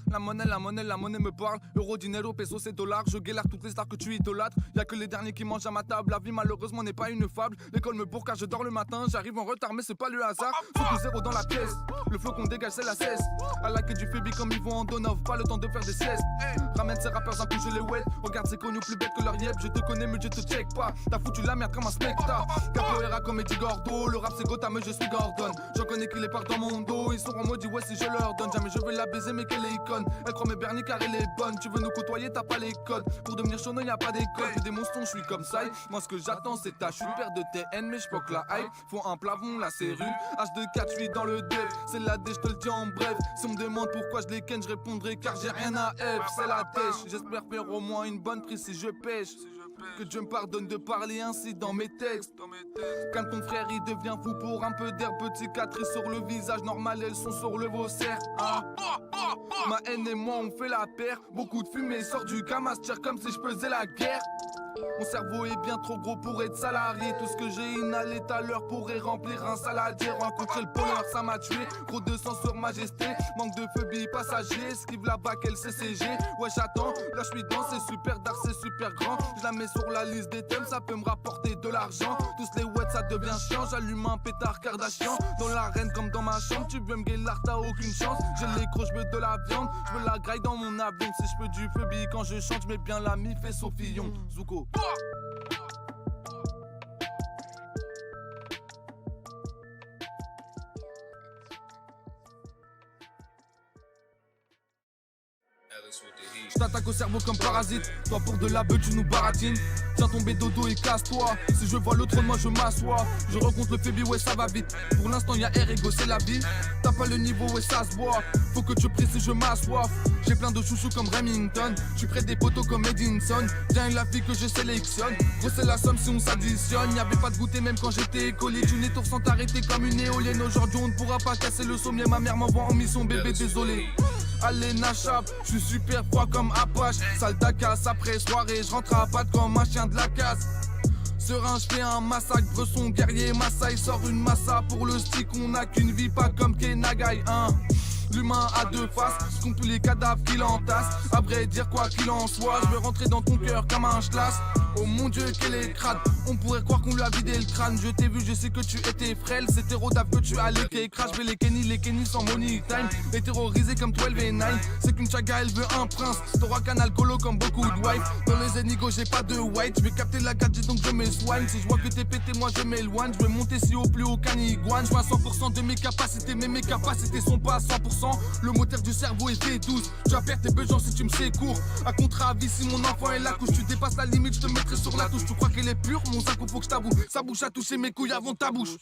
La monnaie me parle. Euro, dinero, peso, c'est dollars. Je galère toutes les stars que tu idolâtres. Y'a que les derniers qui mangent à ma table. La vie malheureusement n'est pas une fable. L'école me bourre car je dors le matin. J'arrive en retard mais c'est pas le hasard. Sauf zéro dans la pièce. Le flow qu'on dégage c'est la cesse. À la quête du Fébi comme Yvon Andonov. Pas le temps de faire des siestes. Ramène ces rappeurs un coup je les wet. Regarde ces connus plus bêtes que leur yep. Je te connais mais je te check pas. T'as foutu la merde comme un spectacle. Capoeira comme Eddie Gordo. Le rap c'est Gotham mais je suis Gordon. J'en connais qui les partent dans mon dos. Ils sont en mode ouais si je leur donne. Jamais je vais la baiser mais qu'elle est icône. Elle croit mes Bernie car elle est bonne. Tu veux nous côtoyer t'as pas les codes. Pour devenir chono y'a pas d'école. J'ai des monstres je suis comme ça. Moi ce que j'attends c'est ta chute. Père de TN mais j'poque la hype. Faut un plafond la cellule. H24 je suis dans le dev. C'est la D je te le dis en bref. Si on me demande pourquoi je les ken je répondrai car j'ai rien à F. C'est la tèche. J'espère faire au moins une bonne prise si je pêche. Que Dieu me pardonne de parler ainsi dans mes textes. Quand ton frère il devient fou pour un peu d'air. Petite cicatrice sur le visage, normal elles sont sur le vaussaire. Ma haine et moi on fait la paire. Beaucoup de fumée sort du Kamas, tire comme si je faisais la guerre. Mon cerveau est bien trop gros pour être salarié. Tout ce que j'ai inhalé tout à l'heure pourrait remplir un saladier. Rencontrer le bonheur ça m'a tué. Gros de sang sur majesté. Manque de phobie passager. Esquive la bac LCCG. Ouais j'attends, là je suis dans. C'est super dark, c'est super grand. Je la mets sur la liste des thèmes. Ça peut me rapporter de l'argent. Tous les wets ça devient chiant. J'allume un pétard Kardashian. Dans l'arène comme dans ma chambre. Tu veux me guélar t'as aucune chance. J'ai les crocs, je veux de la viande. Je veux la graille dans mon avion. Si je peux du phobie quand je chante. Je mets bien la mif et Sophillon. Zuko. Je t'attaque au cerveau comme parasite. Toi pour de la beuh tu nous baratines. Tiens ton dodo et casse-toi. Si je vois l'autre de moi je m'assois. Je rencontre le Fébi ouais ça va vite. Pour l'instant y'a R ego c'est la vie. T'as pas le niveau ouais ça se voit. Faut que tu pries si je m'assois. J'ai plein de chouchous comme Remington. Tu près des poteaux comme Edinson. Tiens la fille que je sélectionne. Gros c'est la somme si on s'additionne. Y'avait pas de goûter même quand j'étais collé. Tu n'es tour sans t'arrêter comme une éolienne. Aujourd'hui on ne pourra pas casser le sommier. Ma mère m'envoie en mission bébé désolé. Allez Nachap, je suis super froid comme Apache. Sale casse après soirée, je rentre à patte comme un chien de la casse. Serein, je fais un massacre, bresson guerrier, massa, il sort une massa. Pour le stick, on n'a qu'une vie, pas comme Kenagai, hein. L'humain a deux faces, je compte tous les cadavres qu'il entasse. À vrai dire quoi qu'il en soit, je veux rentrer dans ton cœur comme un schlass. Oh mon dieu quel est crade. On pourrait croire qu'on lui a vidé le crâne. Je t'ai vu, je sais que tu étais frêle. C'est hérodave que tu as les quais. Crash, je vais les Kenny sans money time. Et terrorisé comme 12 et 9. C'est qu'une chaga elle veut un prince. T'auras qu'un alcoolo comme beaucoup de wife. Dans les enigos j'ai pas de white. Je vais capter la gadget donc je m'éloigne. Si je vois que t'es pété moi je m'éloigne. Je vais monter si haut plus haut qu'un iguane. Je vois 100% de mes capacités. Mais mes capacités sont pas à 100%. Le moteur du cerveau est V12. Tu vas perdre tes besoins si tu me secours. À contrat à vie si mon enfant est la couche. Tu dépasses la limite je te mettrai sur la touche. Tu crois qu'elle est pure, mon sac faut que je t'avoue. Sa bouche a touché mes couilles avant ta bouche.